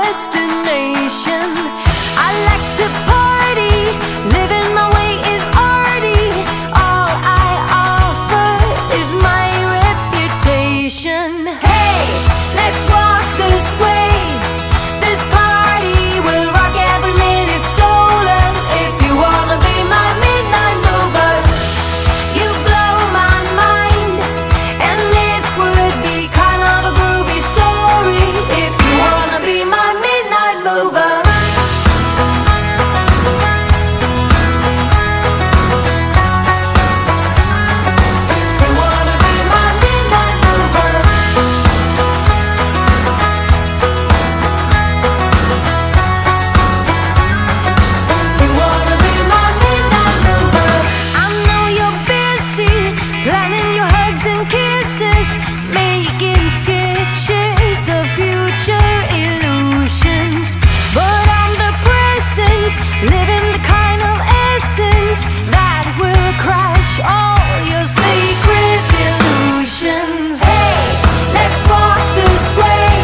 destination. I like to party, living my way is arty. All I offer is my reputation. Hey, let's walk this way. This party will rock every minute stolen. If you wanna be my midnight mover, you blow my mind, and it would be kind of a groovy story. If you wanna be my midnight mover. Planning your hugs and kisses, making sketches of future illusions. But I'm the present, living the kind of essence that will crush all your sacred illusions. Hey, let's walk this way.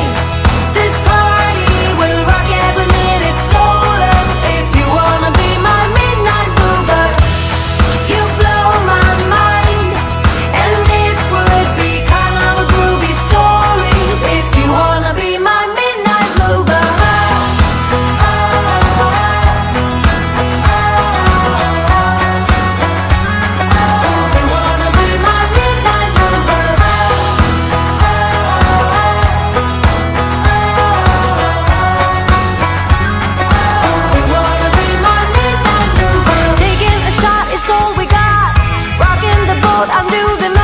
This party will rock every minute stolen. If you wanna be my midnight mover, you blow my mind, and it would be kind of a groovy story. If you wanna be my midnight mover. You wanna be my midnight mover. You wanna be my midnight mover. Taking a shot is all we got. Rocking the boat, I'm doing